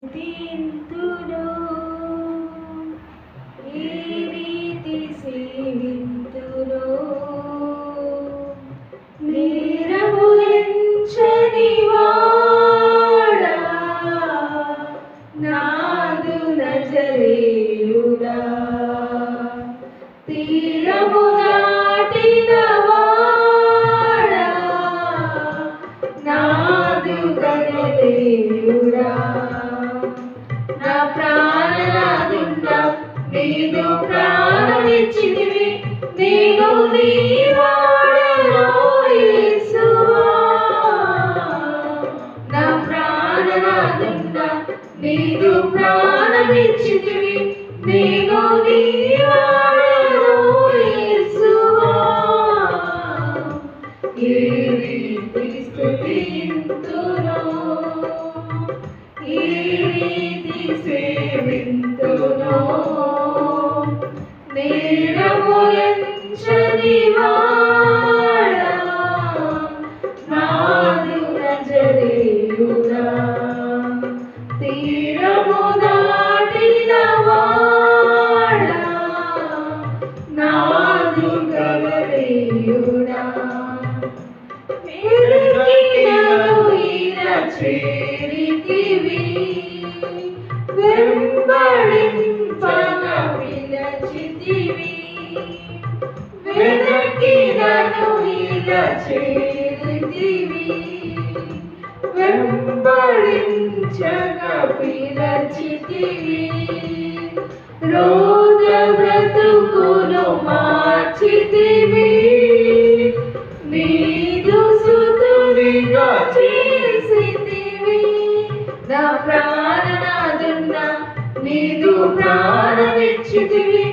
స్తుతింతును ఈ రీతి సేవింతును నేరము ఎంచని వాడా నాదు నజరేయుడా తీరము దాటిన వాడా నాదు గణదేవుడా నా ప్రాణనాదుండా నీదు ప్రాణమిచ్చితివి నేను నీ వాడలో యేసువా నా ప్రాణనాదుండా నీదు ప్రాణమిచ్చితివి నేను నీ వాడలో యేసువా ఏ రీతి స్తుతింతును ఈ రీతి సేవింతును నేరము ఎంచని వాడా నాదు నజరేయుడా తీరము దాటిన వాడా నాదు గణదేవుడా మెరికినను ఈయన చేరితివి వెంబడింపన పిలచితివి వెనకినను ఈయన చేరితివి వెంబడించగా పిలచితివి రోగ బ్రతుకును మార్చితివి నీదు సుతునిగా చేసితివి నా ప్రాణనాదుండా నీదు ప్రాణమిచ్చితివి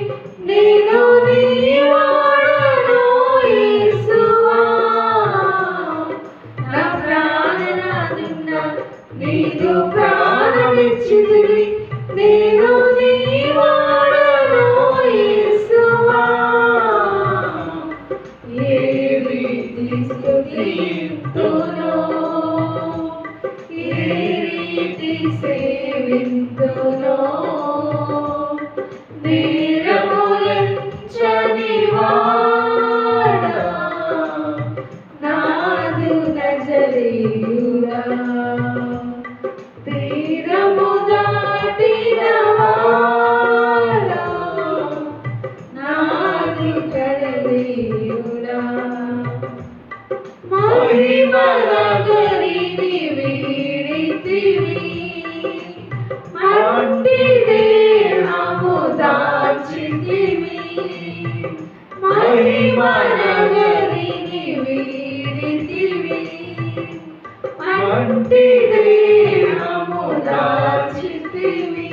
నేను నీ వాడలో యేసువా నా ప్రాణనాదుండా నీదు ప్రాణమిచ్చితివి నేను నీ వాడలో యేసువా ఏ రీతి స్తుతింతును ఏ రీతి సేవింతును నేరము ఎంచని వాడా నాదు నజరేయుడా తీరము దాటిన వాడా నాదు గణదేవుడా మహిమ నగరిని వీడితివి మట్టి దేహము దాచితివి మహిమ నగరిని వీడితివి మట్టి దేహము దాచితివి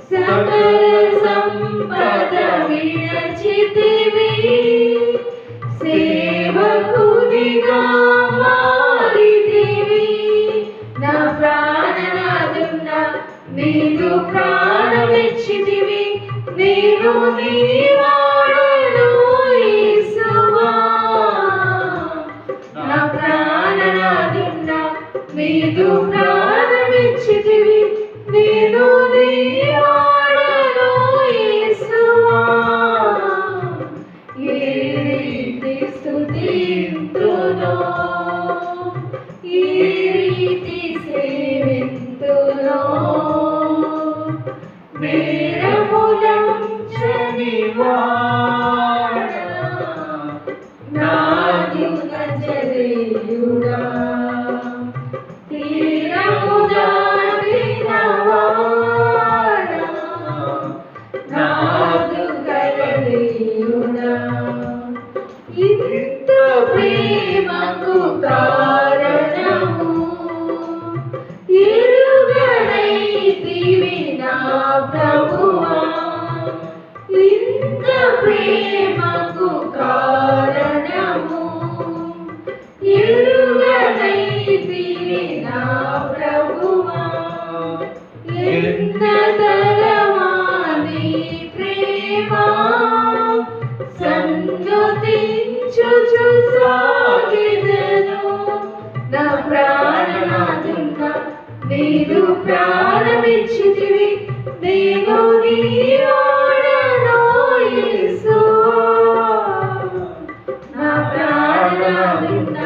సకల సంపద విడచితివి సేవకునిగా మారితివి నా ప్రాణనాదుండా నీదు ప్రాణమిచ్చితివి నేను నీ వాడలో యేసువా నా ప్రాణనాదుండా నీదు ప్రాణమిచ్చితివి నేను నీ వాడలో యేసువా ఏ రీతి స్తుతింతును ఈ రీతి సేవింతును నేరములంచని వాడా నాదు నజరేయుడా తీరము దాటిన వాడా నాదు గణదేవుడా ఇంత ప్రేమకు కారణము ఎరుగనైతివి నా ప్రభువా ఇంత ప్రేమకు కారణము ఎరుగనైతివి నా ప్రభువా ఎంత తరమా నీ ప్రేమ సన్నుతించుచు సాగిదను నా ప్రాణనాదుండా నీదు ప్రాణ ప్రాణమిచ్చితివి నేను నీ వాడను యేసువా నా ప్రాణమున్న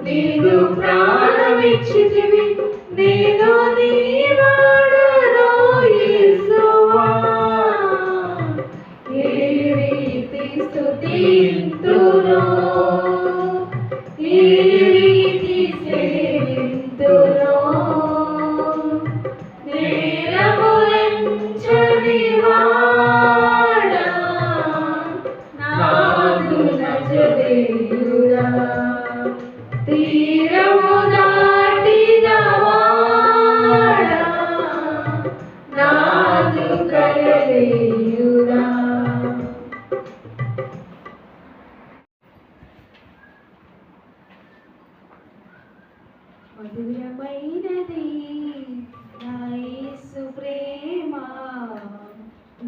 నీదు ప్రాణమిచ్చితివి నేను నీ వాడను యేసువా ఏ రీతి స్తుతింతును ఏ రీతి సేవింతును నేరములంచని వాడా నాదు నజరేయుడా తీరము దాటిన వాడా నాదు కలలేయుడా మధురమైనది నా యేసు ప్రేమ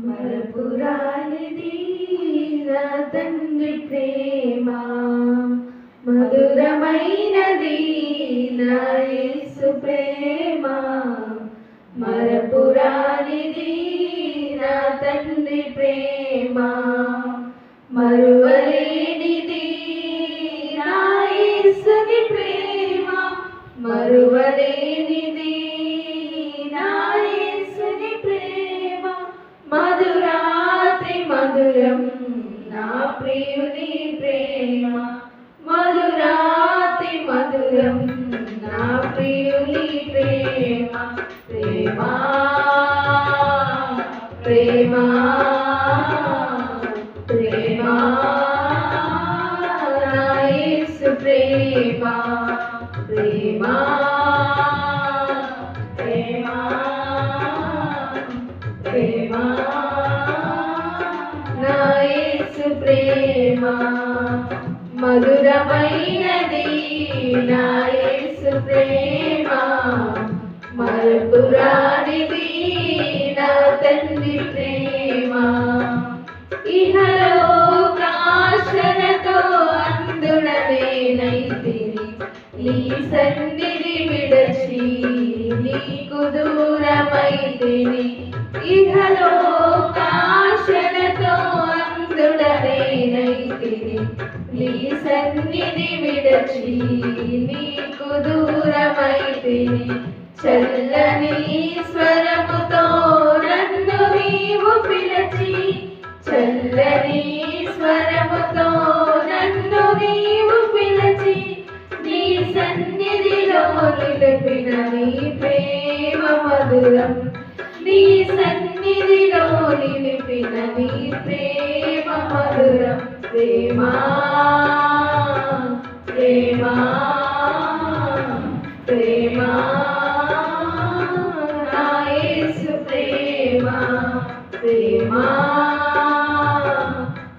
మరపురానిది నా తండ్రి ప్రేమ మధురమైనది నా యేసు ప్రేమ మరపురానిది నా తండ్రి ప్రేమ మరువలేనిది నా యేసుని ప్రేమ మరువలేనిది నా యేసుని ప్రేమ మధురాతి మధురం నా ప్రియుని ప్రేమ మధురాతి మధురం నా ప్రియుని ప్రేమ ప్రేమ ప్రేమ ప్రేమ నా యేసు ప్రేమ ప్రేమ ప్రేమ ప్రేమ నా యేసు ప్రేమ మధురమైనది నా యేసు ప్రేమ మరపురానిది నా తండ్రి ప్రేమ ఇహలోకాశలతో అందుడనేనైతిని నీ సన్నిధి విడచి నీకు దూరమైతిని ఇహలోకాశలతో అందుడనేనైతిని నీ సన్నిధి విడచి నీకు దూరమైతిని చల్లని స్వరముతో నన్ను నీవు పిలచి చల్లని స్వరముతో నన్ను నీవు పిలచి నీ సన్నిధిలో నిలిపిన నీ ప్రేమ మధురం నీ సన్నిధిలో నిలిపిన నీ ప్రేమ మధురం ప్రేమ ప్రేమ ప్రేమ నా యేసు ప్రేమ ప్రేమ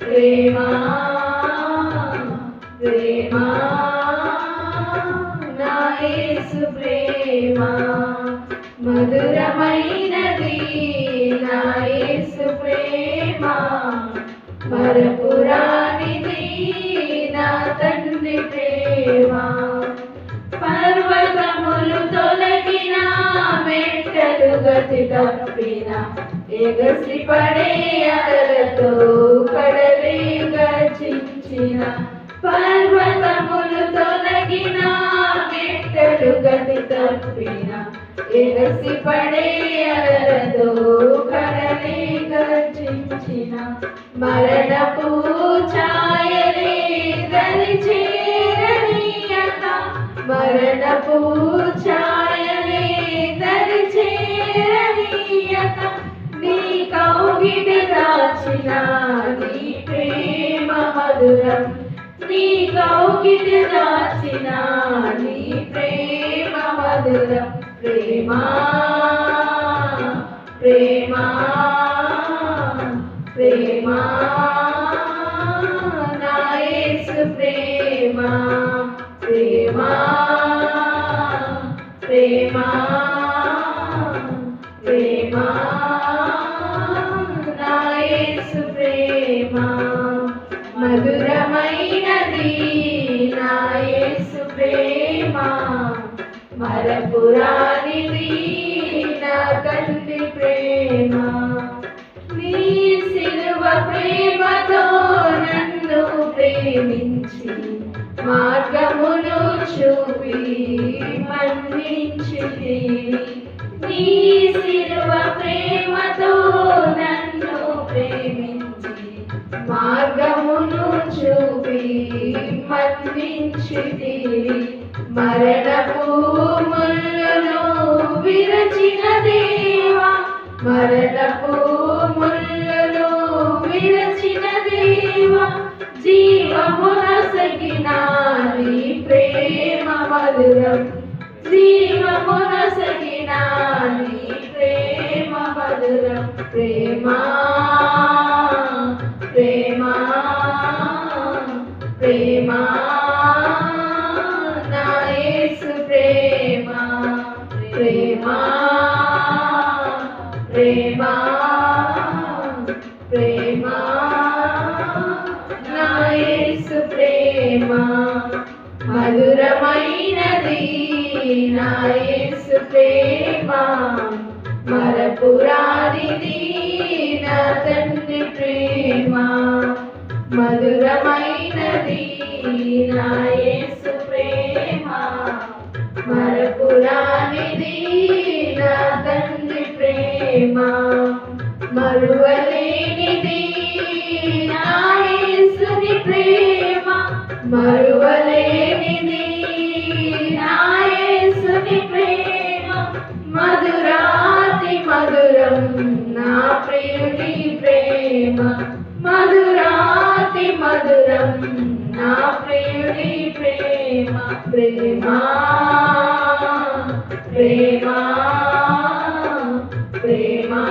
ప్రేమ ప్రేమ నా యేసు ప్రేమ మధురమైనది నా యేసు ప్రేమ మరపురానిది నా తండ్రి ప్రేమ పర్వతములు తొలగిన మెట్టలు గతి తప్పిన ఎగసి పడే అలలతో కడలే గర్జించిన పర్వతములు తొలగిన మెట్టలు గతి తప్పిన ఎగసి పడే అలలతో కడలే గర్జించిన మరణపు ఛాయలే దరి చేరనీయక మరణపు ఛాయలే దరి చేరనీయక నీ కౌగిట దాచిన నీ ప్రేమ మధురం నీ కౌగిట దాచిన నీ ప్రేమ మధురం ప్రేమ ప్రేమ ప్రేమ నా యేసు ప్రేమ ప్రేమ ప్రేమ ప్రేమ నా యేసు ప్రేమ మధురమైనది నా యేసు ప్రేమ మరపురానిది నా నా తండ్రి ప్రేమ. నీ సిలువ ప్రేమతో నన్ను ప్రేమించి మార్గమును చూపి మన్నించితివి. నీ సిలువ ప్రేమతో నన్ను ప్రేమించి మార్గమును చూపి మన్నించితివి. మరణపు ముళ్ళను విరచిన దేవా, మరణపు ముళ్ళను విరచిన దేవా, జీవమునసగిన నీ ప్రేమ మధురం, జీవమునసగిన నీ ప్రేమ మధురం. ప్రేమా ప్రేమా ప్రేమా నా యేసు ప్రేమా, ప్రేమా ప్రేమా ప్రేమా నా యేసు ప్రేమా. మధురమైనది నా యేసు ప్రేమా, మరపురానిది నా తండ్రి ప్రేమా. మధురమైనది నా యేసు ప్రేమా, మరపురానిది నా తండ్రి ప్రేమా. మరువలేనిది నా యేసుని ప్రేమ, మరువలేనిది నా యేసుని ప్రేమ. మధురాతి మధురం నా ప్రియుని ప్రేమ, మధురాతి మధురం నా ప్రియుని ప్రేమ. ప్రేమా ప్రేమా ప్రేమా